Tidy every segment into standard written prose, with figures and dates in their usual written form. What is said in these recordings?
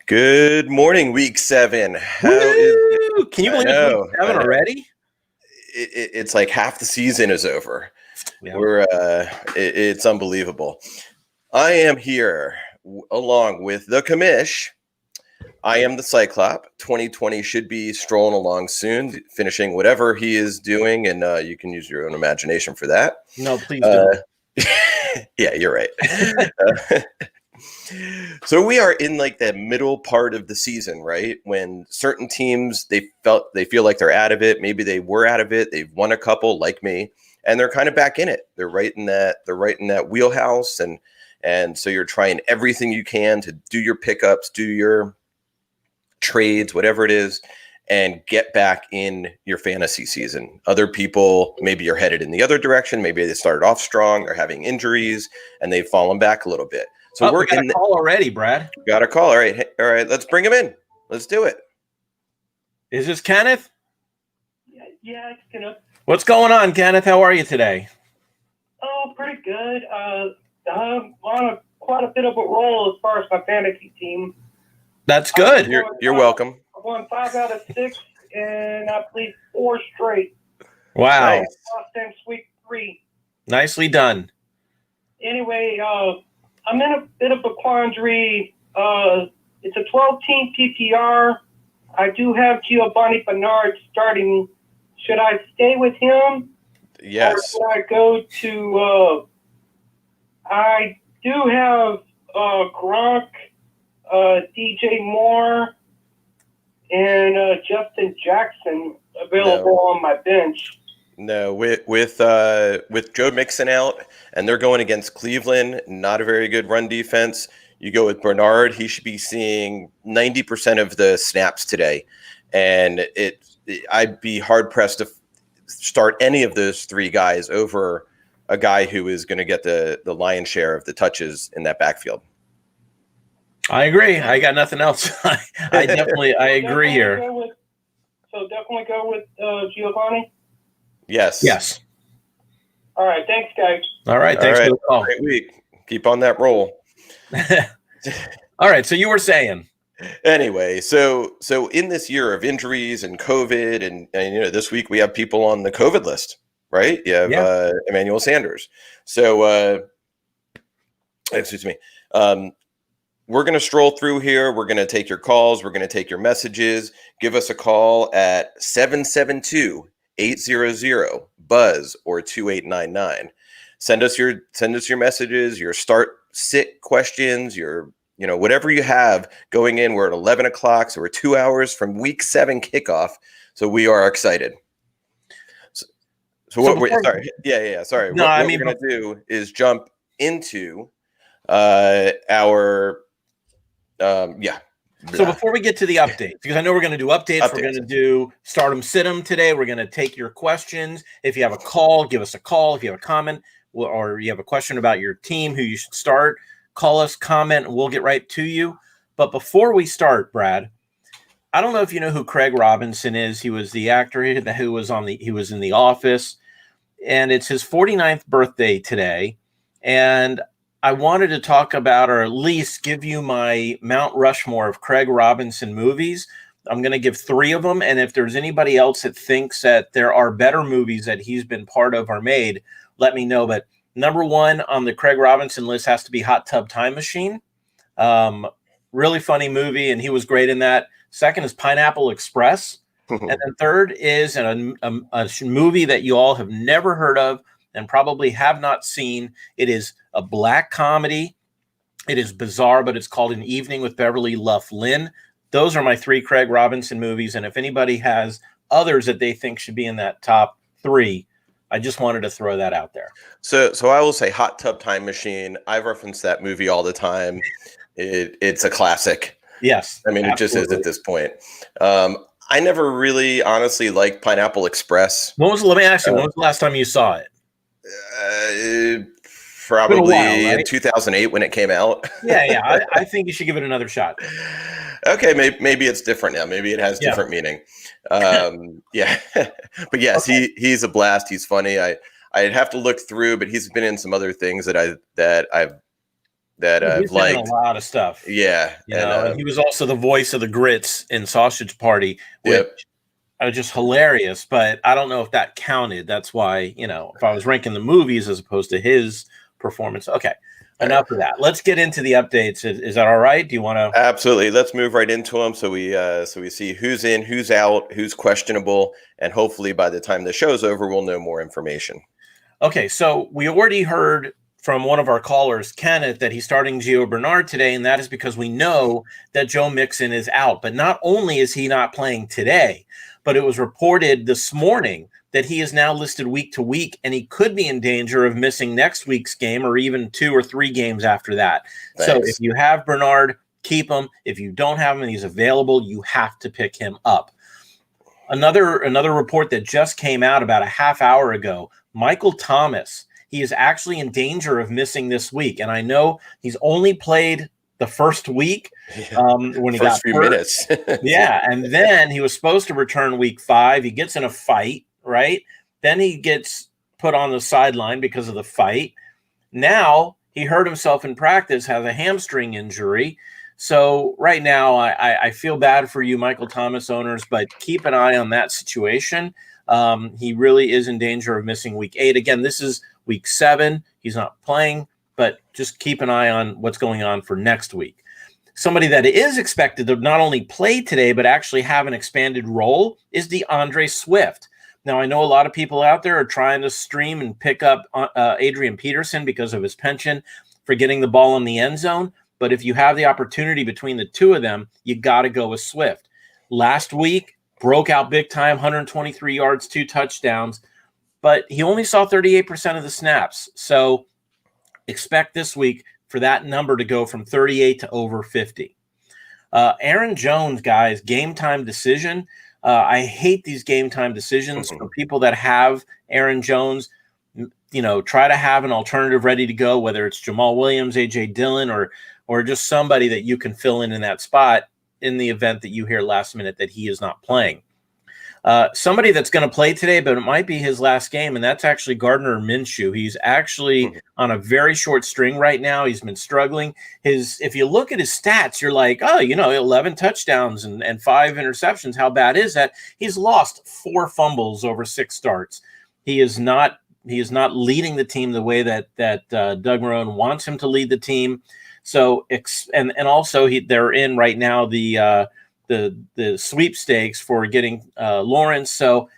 Good morning, week 7. How is it? Woo! Can you I believe it's know, week 7 already? it's like half the season is over. Yeah. It's unbelievable. I am here along with the Commish. I am the Cyclops. 2020 should be strolling along soon, finishing whatever he is doing, and you can use your own imagination for that. No, please don't. Yeah, you're right. So we are in like the middle part of the season, right? When certain teams they feel like they're out of it. Maybe they were out of it. They've won a couple, like me, and they're kind of back in it. They're right in that wheelhouse, and so you're trying everything you can to do your pickups, do your trades, whatever it is, and get back in your fantasy season. Other people maybe are headed in the other direction. Maybe they started off strong, they're having injuries, and they've fallen back a little bit. So we got a call already, Brad. Got a call. All right. Let's bring him in. Let's do it. Is this Kenneth? Yeah, it's Kenneth. What's going on, Kenneth? How are you today? Oh, pretty good. I'm on quite a bit of a roll as far as my fantasy team. That's good. You're welcome. I won 5 out of 6, and I played 4 straight. Wow. Nice. Lost since week 3. Nicely done. Anyway, I'm in a bit of a quandary. It's a 12-team PPR. I do have Giovanni Bernard starting. Should I stay with him? Yes. Or should I go to I do have Gronk, DJ Moore, and Justin Jackson available on my bench. No, with Joe Mixon out, and they're going against Cleveland, not a very good run defense. You go with Bernard; he should be seeing 90% of the snaps today, and I'd be hard pressed to start any of those 3 guys over a guy who is going to get the lion's share of the touches in that backfield. I agree. I got nothing else. I agree here. Definitely go with Giovanni. Yes. All right. Thanks, guys. All right. Thanks for the call. Great week. Keep on that roll. All right. So you were saying. Anyway, so in this year of injuries and COVID, and this week we have people on the COVID list, right? You have Emmanuel Sanders. So, excuse me. We're going to stroll through here. We're going to take your calls. We're going to take your messages. Give us a call at 772-800-BUZZ or 2899. Send us your messages, your sit questions, your whatever you have going in. We're at 11 o'clock, so we're 2 hours from week 7 kickoff. So we are excited. Sorry. No, what we're going to do is jump into our So before we get to the updates, because I know we're going to do updates. We're going to do start 'em, sit 'em today. We're going to take your questions. If you have a call, give us a call. If you have a comment or you have a question about your team, who you should start, call us, comment, and we'll get right to you. But before we start, Brad, I don't know if you know who Craig Robinson is. He was the actor who was in The Office, and it's his 49th birthday today. And I wanted to talk about, or at least give you my Mount Rushmore of Craig Robinson movies. I'm going to give 3 of them. And if there's anybody else that thinks that there are better movies that he's been part of or made, let me know. But number 1 on the Craig Robinson list has to be Hot Tub Time Machine. Really funny movie, and he was great in that. Second is Pineapple Express. And then third is a movie that you all have never heard of and probably have not seen. It is a black comedy. It is bizarre, but it's called An Evening with Beverly Luff Lynn. Those are my 3 Craig Robinson movies. And if anybody has others that they think should be in that top 3, I just wanted to throw that out there. So I will say Hot Tub Time Machine. I reference that movie all the time. It's a classic. Yes. I mean, absolutely. It just is at this point. I never really honestly liked Pineapple Express. Let me ask you, when was the last time you saw it? Probably in 2008 when it came out. Yeah. I think you should give it another shot. Okay, maybe it's different now. Maybe it has different meaning. Yeah, but yes, he's a blast. He's funny. I'd have to look through, but he's been in some other things that I've that He's I've been in a liked. lot of stuff. Yeah. And he was also the voice of the Grits in Sausage Party, which are just hilarious, but I don't know if that counted. That's why, if I was ranking the movies as opposed to his performance. Okay, enough of that. Let's get into the updates. Is that all right? Do you want to? Absolutely. Let's move right into them. So we see who's in, who's out, who's questionable, and hopefully by the time the show's over, we'll know more information. Okay, so we already heard from one of our callers, Kenneth, that he's starting Gio Bernard today, and that is because we know that Joe Mixon is out. But not only is he not playing today, but it was reported this morning that he is now listed week to week, and he could be in danger of missing next week's game or even 2 or 3 games after that. Thanks. So if you have Bernard, keep him. If you don't have him and he's available, you have to pick him up. Another report that just came out about a half hour ago, Michael Thomas, he is actually in danger of missing this week. And I know he's only played the first week when he got few hurt. Minutes. Yeah, and then he was supposed to return week 5. He gets in a fight, right? Then he gets put on the sideline because of the fight. Now he hurt himself in practice, has a hamstring injury. So right now I feel bad for you, Michael Thomas owners, but keep an eye on that situation. He really is in danger of missing week 8. Again, this is week 7. He's not playing, but just keep an eye on what's going on for next week. Somebody that is expected to not only play today, but actually have an expanded role is DeAndre Swift. Now, I know a lot of people out there are trying to stream and pick up Adrian Peterson because of his penchant for getting the ball in the end zone. But if you have the opportunity between the two of them, you got to go with Swift. Last week, broke out big time, 123 yards, 2 touchdowns, but he only saw 38% of the snaps. So expect this week for that number to go from 38 to over 50. Aaron Jones, guys, game time decision. I hate these game time decisions for people that have Aaron Jones. Try to have an alternative ready to go, whether it's Jamal Williams, A.J. Dillon, or just somebody that you can fill in that spot in the event that you hear last minute that he is not playing. Somebody that's going to play today, but it might be his last game, and that's actually Gardner Minshew. He's actually on a very short string right now. He's been struggling. If you look at his stats, you're like, 11 touchdowns and 5 interceptions. How bad is that? He's lost 4 fumbles over 6 starts. He is not leading the team the way that Doug Marrone wants him to lead the team. So, and also they're in right now the sweepstakes for getting Lawrence. So,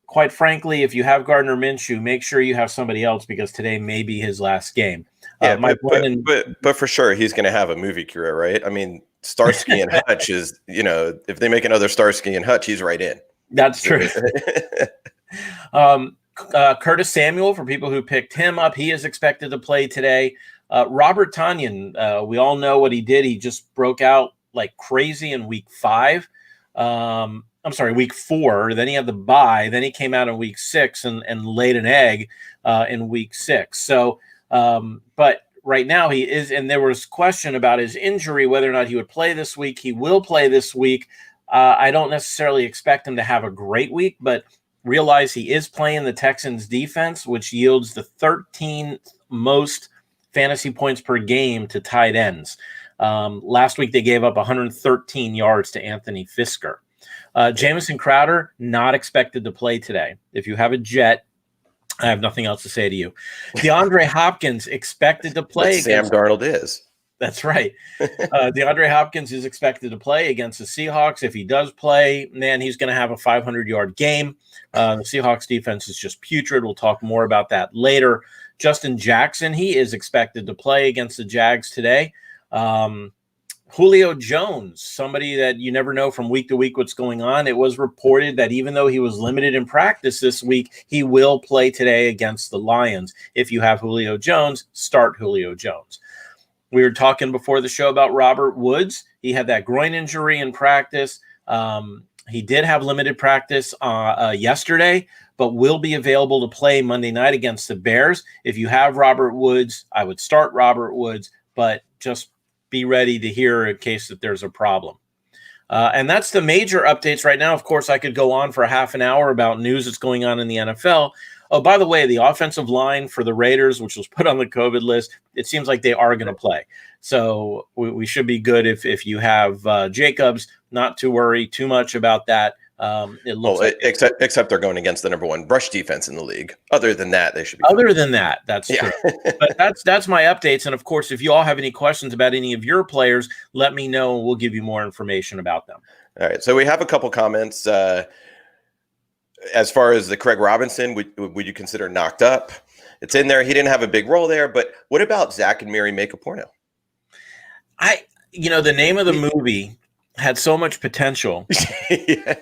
quite frankly, if you have Gardner Minshew, make sure you have somebody else because today may be his last game. But for sure, he's going to have a movie career, right? I mean, Starsky and Hutch is, if they make another Starsky and Hutch, he's right in. That's true. Curtis Samuel, for people who picked him up, he is expected to play today. Robert Tonyan, we all know what he did. He just broke out like crazy in week 5. Week 4. Then he had the bye. Then he came out in week 6 and laid an egg in week 6. So, but right now he is, and there was question about his injury, whether or not he would play this week. He will play this week. I don't necessarily expect him to have a great week, but realize he is playing the Texans defense, which yields the 13th most fantasy points per game to tight ends. Last week, they gave up 113 yards to Anthony Fisker. Jamison Crowder, not expected to play today. If you have a Jet, I have nothing else to say to you. DeAndre Hopkins, expected to play. Sam Darnold is. That's right. DeAndre Hopkins is expected to play against the Seahawks. If he does play, man, he's going to have a 500-yard game. The Seahawks defense is just putrid. We'll talk more about that later. Justin Jackson, he is expected to play against the Jags today. Julio Jones, somebody that you never know from week to week what's going on. It was reported that even though he was limited in practice this week, he will play today against the Lions. If you have Julio Jones, start Julio Jones. We were talking before the show about Robert Woods. He had that groin injury in practice. He did have limited practice yesterday, but will be available to play Monday night against the Bears. If you have Robert Woods, I would start Robert Woods, but just be ready to hear in case that there's a problem. And that's the major updates right now. Of course, I could go on for a half an hour about news that's going on in the NFL. Oh, by the way, the offensive line for the Raiders, which was put on the COVID list, it seems like they are going to play. So we should be good if you have Jacobs, not to worry too much about that. It looks like except they're going against the number one rush defense in the league. Other than that, they should be. Other than that, that's true. But that's my updates. And of course, if you all have any questions about any of your players, let me know. We'll give you more information about them. All right. So we have a couple comments. As far as the Craig Robinson, would you consider knocked up? It's in there. He didn't have a big role there. But what about Zach and Mary Make a Porno? The name of the movie had so much potential,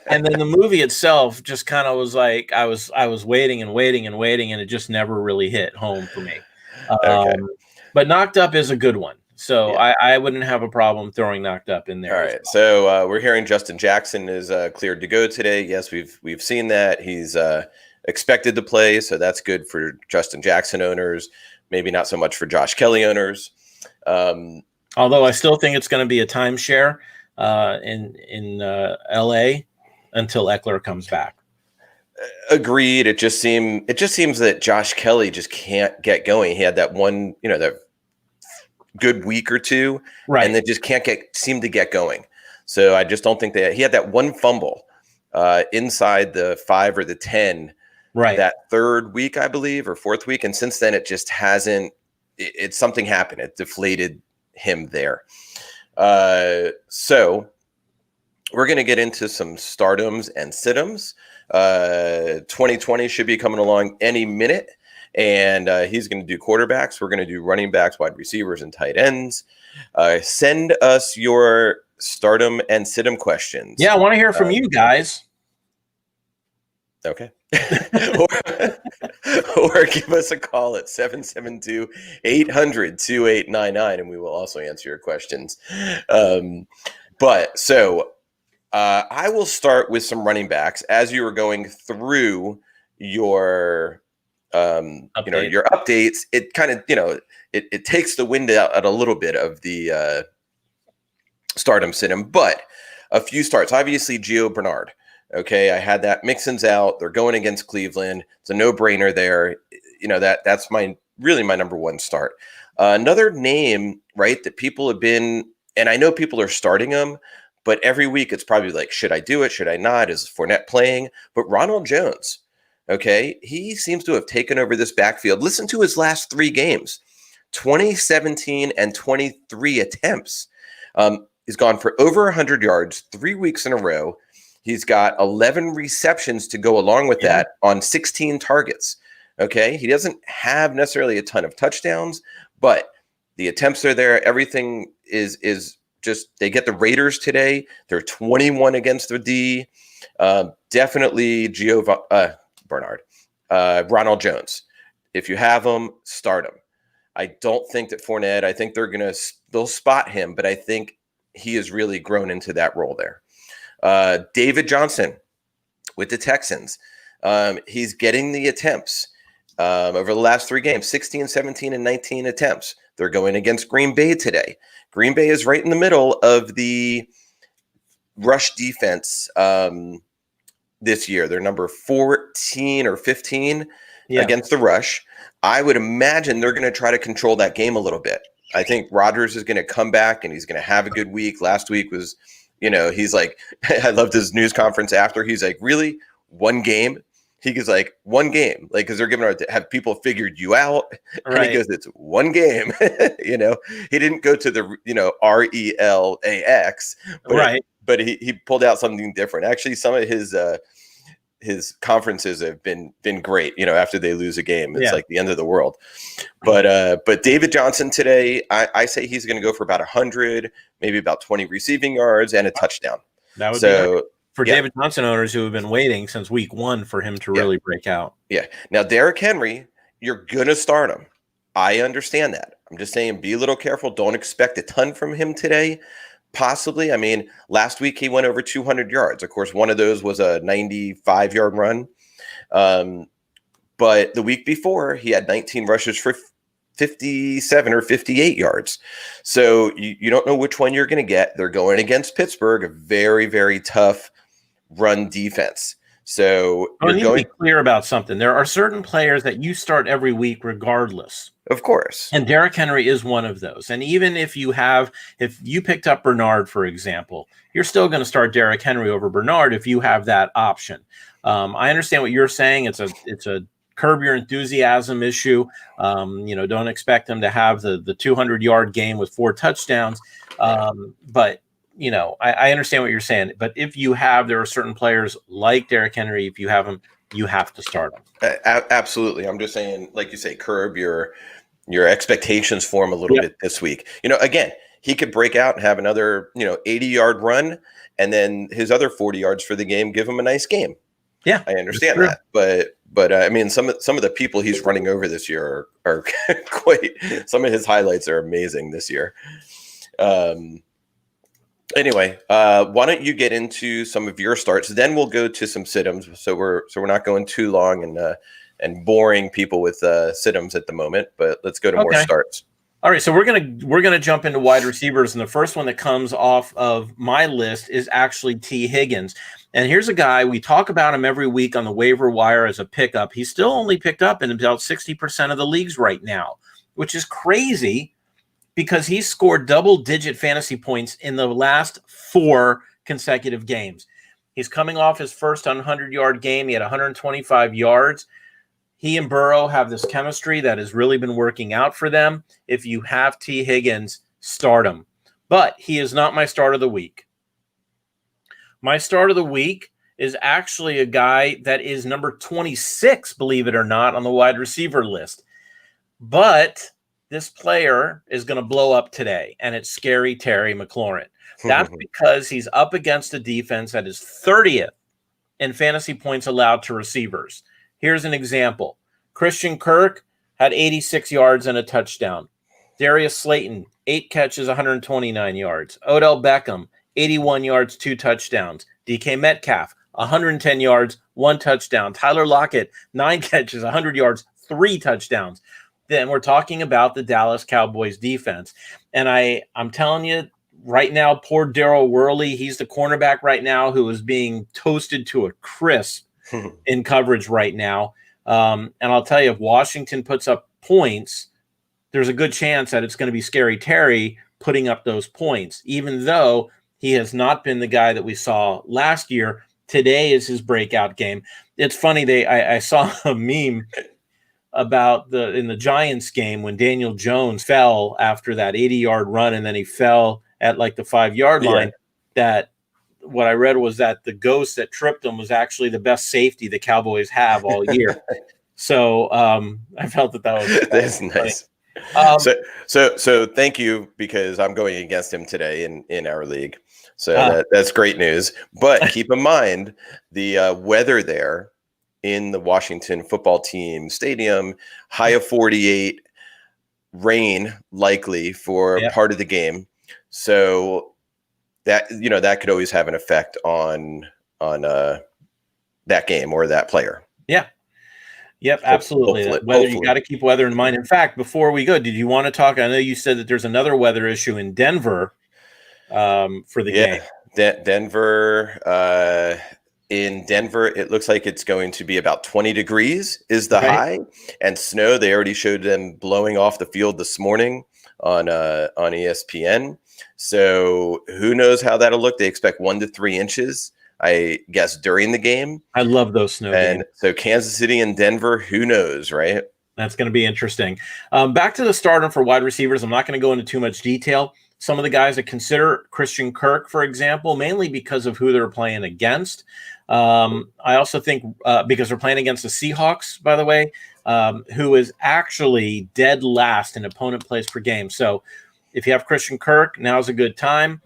and then the movie itself just kind of was like I was waiting and waiting and waiting, and it just never really hit home for me. Okay. But Knocked Up is a good one, so yeah. I wouldn't have a problem throwing Knocked Up in there. All right, so we're hearing Justin Jackson is cleared to go today. Yes, we've seen that. He's expected to play, so that's good for Justin Jackson owners. Maybe not so much for Josh Kelly owners. Although I still think it's going to be a timeshare in LA until Eckler comes back. Agreed. It just seems that Josh Kelly just can't get going. He had that one, that good week or two, right, and they just can't seem to get going. So I just don't think that he had that one fumble inside the 5 or the 10, right, that third week, I believe, or fourth week, and since then it just hasn't. It's something happened. It deflated him there. So we're going to get into some stardoms and situms. 2020 should be coming along any minute, and he's going to do quarterbacks. We're going to do running backs, wide receivers, and tight ends. Send us your stardom and situm questions. Yeah, I want to hear from you guys. Okay. or give us a call at 772-800-2899, and we will also answer your questions. I will start with some running backs as you were going through your your updates. It kind of it takes the wind out a little bit of the stardom situm, but a few starts. Obviously, Gio Bernard. Okay, I had that. Mixon's out. They're going against Cleveland. It's a no-brainer there. That's my number one start. Another name, right, that people have been, and I know people are starting him, but every week it's probably like, should I do it? Should I not? Is Fournette playing? But Ronald Jones, okay, he seems to have taken over this backfield. Listen to his last 3 games, 20, 17, and 23 attempts. He's gone for over 100 yards 3 weeks in a row. He's got 11 receptions to go along with that on 16 targets. Okay. He doesn't have necessarily a ton of touchdowns, but the attempts are there. Everything is just, they get the Raiders today. They're 21 against the D. Definitely Bernard, Ronald Jones. If you have him, start him. I don't think that Fournette, I think they'll spot him, but I think he has really grown into that role there. David Johnson with the Texans. He's getting the attempts over the last 3 games, 16, 17, and 19 attempts. They're going against Green Bay today. Green Bay is right in the middle of the rush defense this year. They're number 14 or 15 against the rush. I would imagine they're going to try to control that game a little bit. I think Rodgers is going to come back and he's going to have a good week. Last week was, he's like, I loved his news conference after. He's like, really? One game? He goes like, one game, like, because they're giving have people figured you out? And right. He goes, it's one game. He didn't go to the RELAX, right? But he pulled out something different. Actually, some of his conferences have been great. After they lose a game, it's like the end of the world. But David Johnson today, I say he's going to go for about 100, maybe about 20 receiving yards and a touchdown. That would be for David Johnson owners who have been waiting since week 1 for him to really break out. Yeah. Now, Derrick Henry, you're going to start him. I understand that. I'm just saying, be a little careful. Don't expect a ton from him today. Possibly. I mean, last week he went over 200 yards. Of course, one of those was a 95-yard run. But the week before, he had 19 rushes for 57 or 58 yards. So you don't know which one you're going to get. They're going against Pittsburgh, a very, very tough run defense. So I need to be clear about something. There are certain players that you start every week regardless. Of course. And Derrick Henry is one of those. And even if you picked up Bernard, for example, you're still going to start Derrick Henry over Bernard if you have that option. I understand what you're saying. It's a curb your enthusiasm issue. Don't expect them to have the 200-yard game with 4 touchdowns. But I understand what you're saying. But if there are certain players like Derrick Henry, if you have them, you have to start them. Absolutely. I'm just saying, like you say, curb your expectations for him a little bit this week. Again, he could break out and have another, 80-yard run, and then his other 40 yards for the game give him a nice game. Yeah, I understand that, but I mean, some of the people he's running over this year are quite. Some of his highlights are amazing this year. Anyway, why don't you get into some of your starts? Then we'll go to some sit-ems. So we're not going too long and boring people with sit-ems at the moment. But let's go to more starts. All right, so we're gonna jump into wide receivers, and the first one that comes off of my list is actually T. Higgins. And here's a guy, we talk about him every week on the waiver wire as a pickup. He's still only picked up in about 60% of the leagues right now, which is crazy because he's scored double-digit fantasy points in the last 4 consecutive games. He's coming off his first 100-yard game. He had 125 yards. He and Burrow have this chemistry that has really been working out for them. If you have T. Higgins, start him. But he is not my start of the week. My start of the week is actually a guy that is number 26, believe it or not, on the wide receiver list. But this player is going to blow up today, and it's Scary Terry McLaurin. That's because he's up against a defense that is 30th in fantasy points allowed to receivers. Here's an example. Christian Kirk had 86 yards and a touchdown. Darius Slayton, 8 catches, 129 yards. Odell Beckham, 81 yards, 2 touchdowns. DK Metcalf, 110 yards, 1 touchdown. Tyler Lockett, 9 catches, 100 yards, 3 touchdowns. Then we're talking about the Dallas Cowboys defense. And I'm telling you right now, poor Darrell Worley, he's the cornerback right now who is being toasted to a crisp in coverage right now. And I'll tell you, if Washington puts up points, there's a good chance that it's going to be Scary Terry putting up those points, even though he has not been the guy that we saw last year. Today is his breakout game. It's funny, I saw a meme about in the Giants game when Daniel Jones fell after that 80-yard run, and then he fell at like the 5-yard line. That what I read was that the ghost that tripped him was actually the best safety the Cowboys have all year. So I felt that was that's nice. So thank you, because I'm going against him today in our league. So that's great news. But keep in mind the weather there in the Washington football team stadium, high of 48, rain likely for part of the game. So that that could always have an effect on that game or that player. Yeah. Yep, absolutely. You got to keep weather in mind. In fact, before we go, did you want to talk? I know you said that there's another weather issue in Denver for the game. Denver. In Denver, it looks like it's going to be about 20 degrees is the high, and snow. They already showed them blowing off the field this morning on ESPN. So who knows how that'll look? They expect 1 to 3 inches, I guess, during the game. I love those snow games. So Kansas City and Denver, who knows, right? That's going to be interesting. Back to the stardom for wide receivers. I'm not going to go into too much detail. Some of the guys that consider Christian Kirk, for example, mainly because of who they're playing against. I also think because they're playing against the Seahawks, by the way, who is actually dead last in opponent plays per game. So if you have Christian Kirk, now's a good time.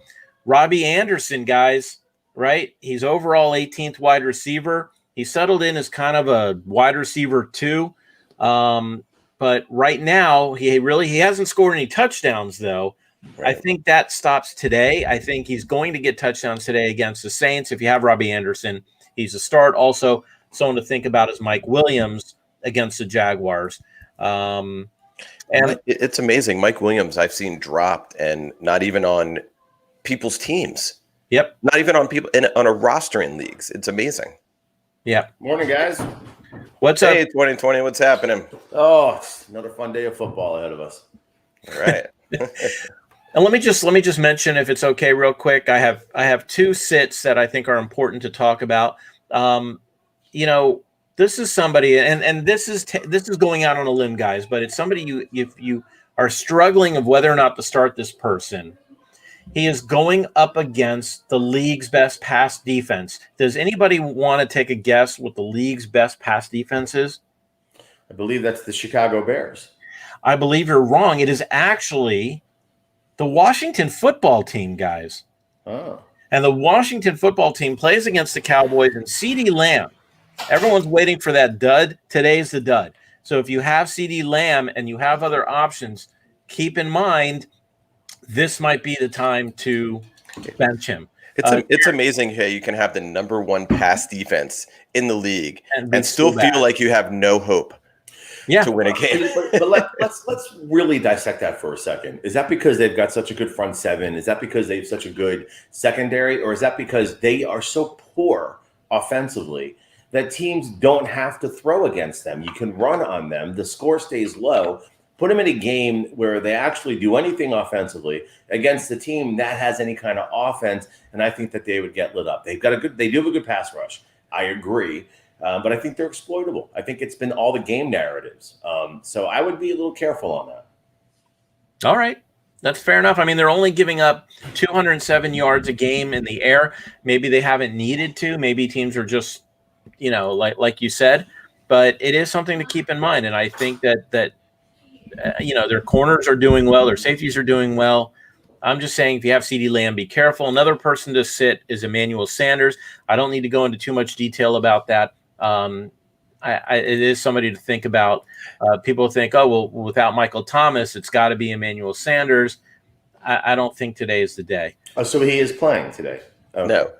Robbie Anderson, guys, right? He's overall 18th wide receiver. He settled in as kind of a wide receiver too. But right now, he hasn't scored any touchdowns, though. Right. I think that stops today. I think he's going to get touchdowns today against the Saints. If you have Robbie Anderson, he's a start. Also, someone to think about is Mike Williams against the Jaguars. And it's amazing. Mike Williams, I've seen dropped, and not even on people's teams. Yep. Not even on people on a roster in leagues. It's amazing. Yeah. Morning, guys. What's up? Hey, 2020, what's happening? Oh, it's another fun day of football ahead of us. All right. And let me just mention, if it's okay, real quick. I have two sits that I think are important to talk about. This is somebody, and this is going out on a limb, guys. But it's somebody if you are struggling of whether or not to start this person. He is going up against the league's best pass defense. Does anybody want to take a guess what the league's best pass defense is? I believe that's the Chicago Bears. I believe you're wrong. It is actually the Washington football team, guys. Oh. And the Washington football team plays against the Cowboys and CeeDee Lamb. Everyone's waiting for that dud. Today's the dud. So if you have CeeDee Lamb and you have other options, keep in mind this might be the time to bench him. It's amazing how you can have the number one pass defense in the league and still feel like you have no hope to win a game. But let's really dissect that for a second. Is that because they've got such a good front seven? Is that because they have such a good secondary? Or is that because they are so poor offensively that teams don't have to throw against them? You can run on them. The score stays low. Put them in a game where they actually do anything offensively against the team that has any kind of offense, and I think that they would get lit up. They do have a good pass rush. I agree, but I think they're exploitable. I think it's been all the game narratives. So I would be a little careful on that. All right. That's fair enough. I mean, they're only giving up 207 yards a game in the air. Maybe they haven't needed to. Maybe teams are just, like you said. But it is something to keep in mind, and I think that their corners are doing well, their safeties are doing well. I'm just saying, if you have CeeDee Lamb, be careful. Another person to sit is Emmanuel Sanders. I don't need to go into too much detail about that. It is somebody to think about. People think, oh, well, without Michael Thomas, it's got to be Emmanuel Sanders. I don't think today is the day. Oh, so he is playing today? Okay. No.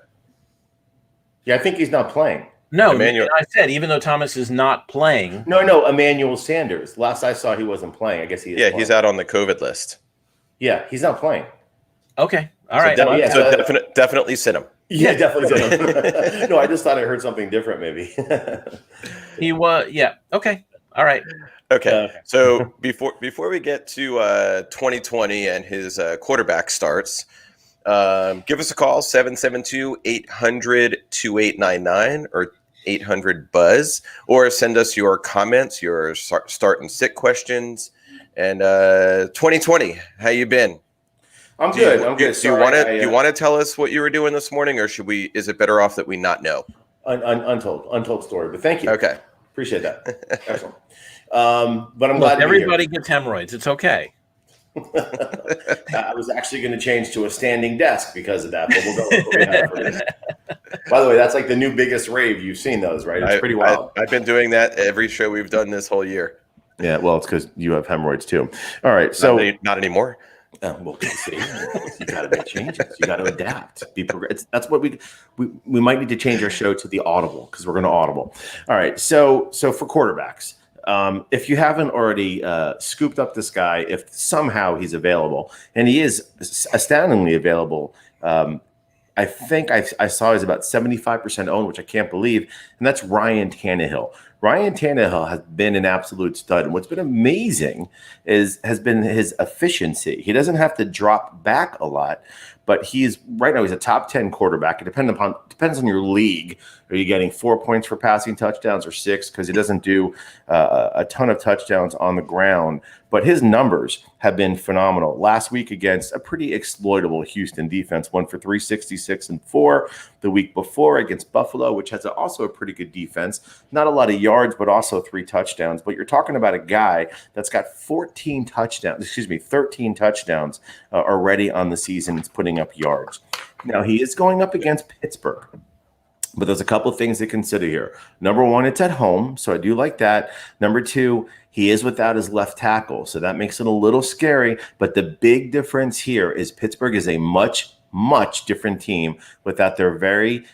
Yeah, I think he's not playing. No, Emmanuel. I said, even though Thomas is not playing. No, Emmanuel Sanders. Last I saw, he wasn't playing. I guess he is playing. He's out on the COVID list. Yeah, he's not playing. Okay. All right. Definitely sit him. Yeah, definitely sit him. No, I just thought I heard something different maybe. He was, yeah. Okay. All right. Okay. So before we get to 2020 and his quarterback starts, give us a call, 772-800-2899 or 800-BUZZ, or send us your comments, your start and sit questions. And 2020, how you been? I'm good. I'm good. Do you want to tell us what you were doing this morning, or should we? Is it better off that we not know? Untold story. But thank you. Okay, appreciate that. Excellent. But I'm glad everybody gets hemorrhoids. It's okay. I was actually going to change to a standing desk because of that, but we'll go with what we have for this. By the way, that's like the new biggest rave. You've seen those, right? It's pretty wild. I've been doing that every show we've done this whole year. Yeah, well, it's because you have hemorrhoids too. All right, so not anymore. Well, see, you got to make changes. You got to adapt. That's what we might need to change our show to the Audible, because we're going to Audible. All right, so for quarterbacks. If you haven't already scooped up this guy, if somehow he's available, and he is astoundingly available, I think I saw he's about 75% owned, which I can't believe, and that's Ryan Tannehill. Ryan Tannehill has been an absolute stud, and what's been amazing has been his efficiency. He doesn't have to drop back a lot, but right now he's a top 10 quarterback. It depends on your league. Are you getting 4 points for passing touchdowns or 6? Because he doesn't do a ton of touchdowns on the ground. But his numbers have been phenomenal. Last week against a pretty exploitable Houston defense, went for 366 and 4. The week before against Buffalo, which has also a pretty good defense. Not a lot of yards, but also 3 touchdowns. But you're talking about a guy that's got 13 touchdowns already on the season. It's putting up yards. Now, he is going up against Pittsburgh. But there's a couple of things to consider here. Number one, it's at home, so I do like that. Number two, he is without his left tackle, so that makes it a little scary. But the big difference here is Pittsburgh is a much, much different team without their very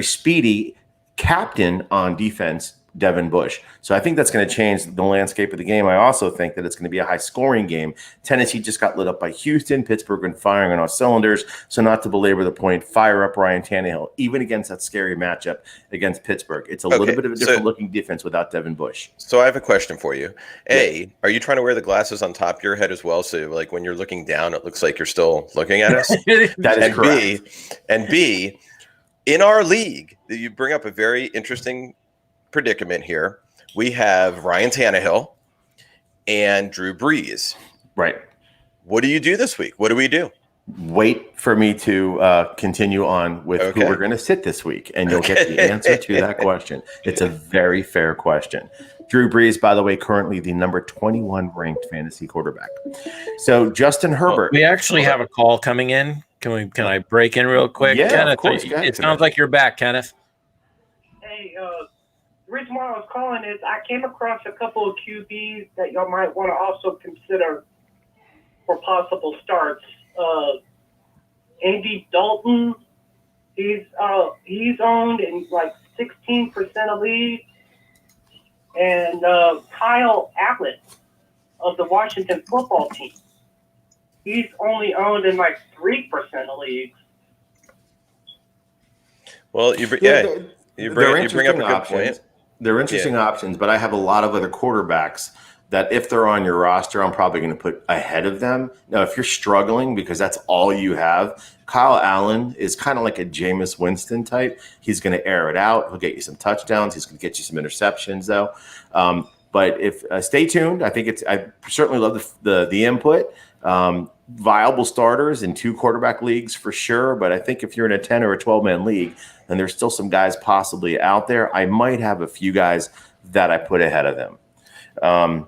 speedy captain on defense, Devin Bush. So I think that's going to change the landscape of the game. I also think that it's going to be a high-scoring game. Tennessee just got lit up by Houston. Pittsburgh been firing on all cylinders. So not to belabor the point, fire up Ryan Tannehill, even against that scary matchup against Pittsburgh. It's a little bit of a different-looking defense without Devin Bush. So I have a question for you. Are you trying to wear the glasses on top of your head as well? So like when you're looking down, it looks like you're still looking at us? That is correct. B, in our league, you bring up a very interesting predicament here. We have Ryan Tannehill and Drew Brees. Right. What do you do this week? What do we do? Wait for me to continue on with who we're going to sit this week, and you'll get the answer to that question. It's a very fair question. Drew Brees, by the way, currently the number 21 ranked fantasy quarterback. So Justin Herbert. We actually have a call coming in. Can I break in real quick? Yeah, Kenneth, of course. It sounds like you're back, Kenneth. Hey, the reason why I was calling is I came across a couple of QBs that y'all might want to also consider for possible starts. Andy Dalton, he's owned in like 16% of leagues, and Kyle Allen of the Washington football team, he's only owned in like 3% of leagues. Well, you bring up a good point. They're interesting options, but I have a lot of other quarterbacks that if they're on your roster, I'm probably going to put ahead of them. Now, if you're struggling because that's all you have, Kyle Allen is kind of like a Jameis Winston type. He's going to air it out. He'll get you some touchdowns. He's going to get you some interceptions, though. But if stay tuned. I think I certainly love the input. Viable starters in 2 quarterback leagues for sure. But I think if you're in a 10 or a 12-man league, and there's still some guys possibly out there, I might have a few guys that I put ahead of them.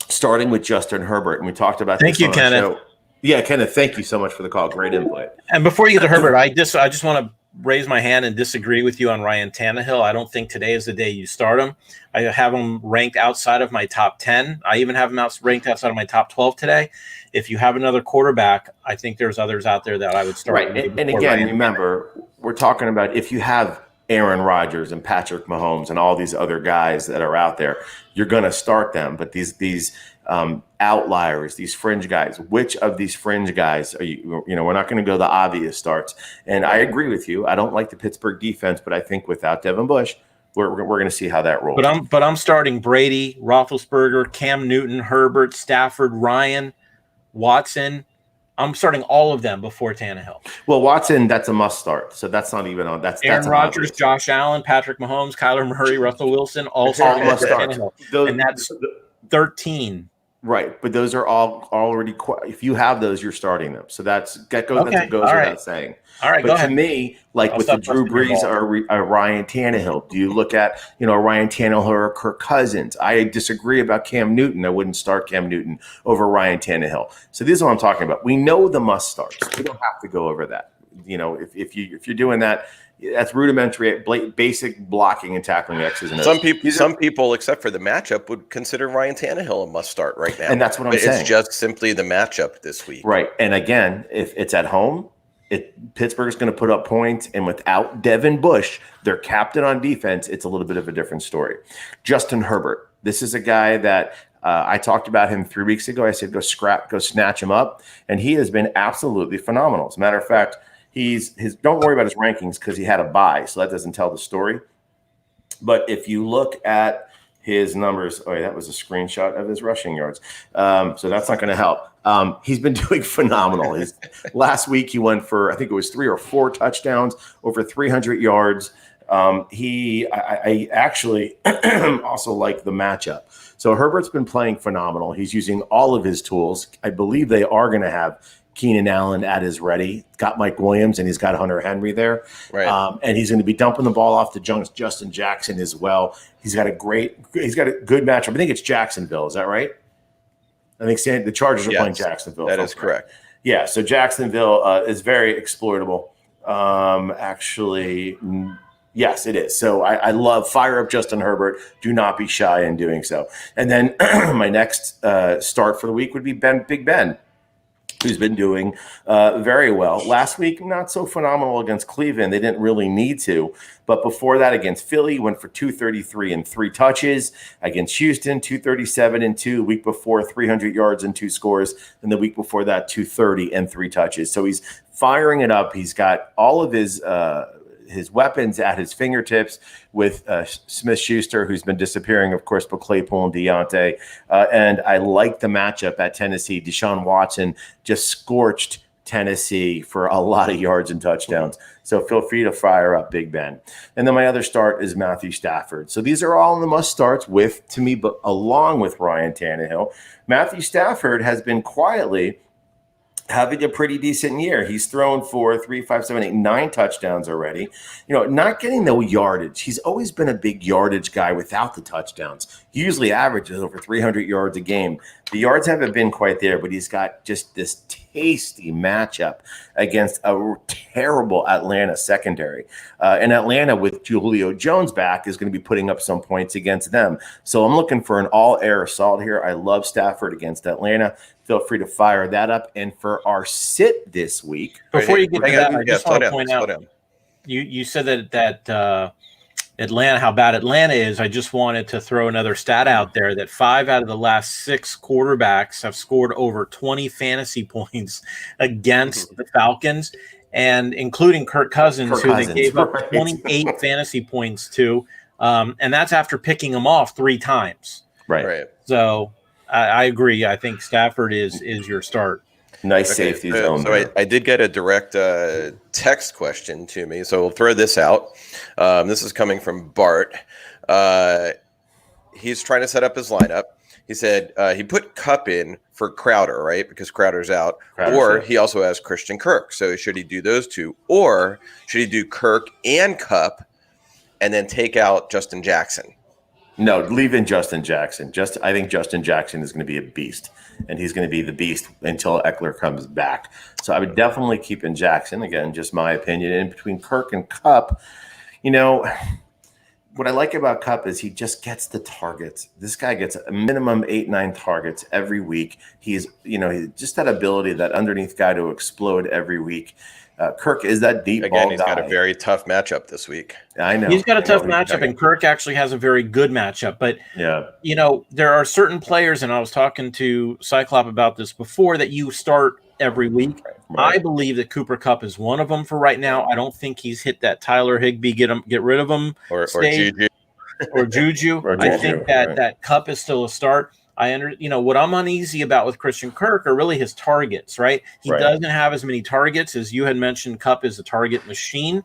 Starting with Justin Herbert, and we talked about this on Kenneth. Show. Yeah, Kenneth, thank you so much for the call. Great input. And before you get to Herbert, I just want to raise my hand and disagree with you on Ryan Tannehill. I don't think today is the day you start him. I have him ranked outside of my top 10. I even have him ranked outside of my top 12 today. If you have another quarterback, I think there's others out there that I would start. Right, and again, remember, we're talking about if you have Aaron Rodgers and Patrick Mahomes and all these other guys that are out there, you're going to start them. But these outliers, these fringe guys, which of these fringe guys are you? We're not going to go the obvious starts. And I agree with you. I don't like the Pittsburgh defense, but I think without Devin Bush, we're going to see how that rolls. But I'm starting Brady, Roethlisberger, Cam Newton, Herbert, Stafford, Ryan, Watson. I'm starting all of them before Tannehill. Well, Watson, that's a must start. So that's not even on. That's Aaron Rodgers, Josh Allen, Patrick Mahomes, Kyler Murray, Russell Wilson, all must start. And that's 13. Right, but those are all already. If you have those, you're starting them. So that goes without saying. All right, but to me, like with the Drew Brees or Ryan Tannehill, do you look at Ryan Tannehill or Kirk Cousins? I disagree about Cam Newton. I wouldn't start Cam Newton over Ryan Tannehill. So this is what I'm talking about. We know the must starts. We don't have to go over that. If you're doing that, that's rudimentary, basic blocking and tackling X's and O's. Some people, except for the matchup, would consider Ryan Tannehill a must start right now. And that's what I'm saying. It's just simply the matchup this week. Right. And again, if it's at home, Pittsburgh's going to put up points, and without Devin Bush, their captain on defense, it's a little bit of a different story. Justin Herbert. This is a guy that I talked about him 3 weeks ago. I said, go snatch him up. And he has been absolutely phenomenal. As a matter of fact, don't worry about his rankings because he had a bye, so that doesn't tell the story. But if you look at his numbers, that was a screenshot of his rushing yards. So that's not going to help. He's been doing phenomenal. Last week he went for, I think it was 3 or 4 touchdowns, over 300 yards. I actually also like the matchup. So Herbert's been playing phenomenal. He's using all of his tools. I believe they are going to have Keenan Allen at his ready. Got Mike Williams, and he's got Hunter Henry there. Right. And he's going to be dumping the ball off to Justin Jackson as well. He's got a good matchup. I think it's Jacksonville. Is that right? I think the Chargers are playing Jacksonville. That is correct. Yeah, so Jacksonville is very exploitable. Yes, it is. So I love fire up Justin Herbert. Do not be shy in doing so. And then my next start for the week would be Big Ben. who's been doing very well. Last week, not so phenomenal against Cleveland. They didn't really need to. But before that, against Philly, went for 233 and 3 touches. Against Houston, 237 and 2. Week before, 300 yards and 2 scores. And the week before that, 230 and 3 touches. So he's firing it up. He's got all of his weapons at his fingertips with Smith-Schuster, who's been disappearing, of course, but Claypool and Deontay. And I like the matchup at Tennessee. Deshaun Watson just scorched Tennessee for a lot of yards and touchdowns. So feel free to fire up Big Ben. And then my other start is Matthew Stafford. So these are all in the must starts to me, but along with Ryan Tannehill. Matthew Stafford has been quietly having a pretty decent year. He's thrown for 9 touchdowns already. Not getting no yardage. He's always been a big yardage guy without the touchdowns. He usually averages over 300 yards a game. The yards haven't been quite there, but he's got just this tasty matchup against a terrible Atlanta secondary. And Atlanta, with Julio Jones back, is going to be putting up some points against them. So I'm looking for an all-air assault here. I love Stafford against Atlanta. Feel free to fire that up. And for our sit this week, before you get to that, I just want to point out, you said that Atlanta, how bad Atlanta is. I just wanted to throw another stat out there that 5 out of the last 6 quarterbacks have scored over 20 fantasy points against the Falcons, and including Kirk Cousins, who they gave up 28 fantasy points to. And that's after picking him off 3 times. Right. So I agree. I think Stafford is your start. Nice safety zone. So I did get a direct text question to me, so we'll throw this out. This is coming from Bart. He's trying to set up his lineup. He said he put Kupp in for Crowder, right? Because Crowder's out. He also has Christian Kirk. So should he do those two? Or should he do Kirk and Kupp and then take out Justin Jackson? No, leave in Justin Jackson. I think Justin Jackson is going to be a beast, and he's going to be the beast until Eckler comes back. So I would definitely keep in Jackson. Again, just my opinion. And between Kirk and Kupp, what I like about Kupp is he just gets the targets. This guy gets a minimum 8-9 targets every week. He's just that ability, that underneath guy to explode every week. Kirk is that deep ball guy. He's got a very tough matchup this week. I know. He's got a tough matchup, and Kirk actually has a very good matchup. But, there are certain players, and I was talking to Cyclops about this before, that you start every week. Right. I believe that Cooper Kupp is one of them for right now. I don't think he's hit that Tyler Higbee, get rid of him. Or Juju. Or Juju. I think that Kupp is still a start. What I'm uneasy about with Christian Kirk are really his targets, right? He doesn't have as many targets as you had mentioned. Kupp is a target machine,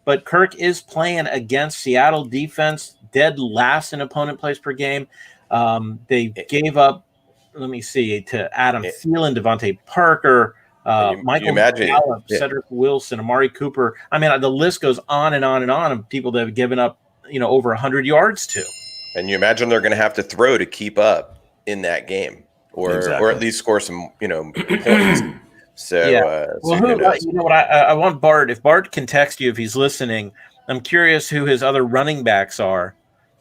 but Kirk is playing against Seattle defense, dead last in opponent plays per game. They gave up, to Adam Thielen, Devontae Parker, Michael Gallup, Cedric Wilson, Amari Cooper. I mean, the list goes on and on and on of people that have given up, over 100 yards to. And you imagine they're going to have to throw to keep up in that game, or at least score some, points. So, I want Bart. If Bart can text you if he's listening, I'm curious who his other running backs are,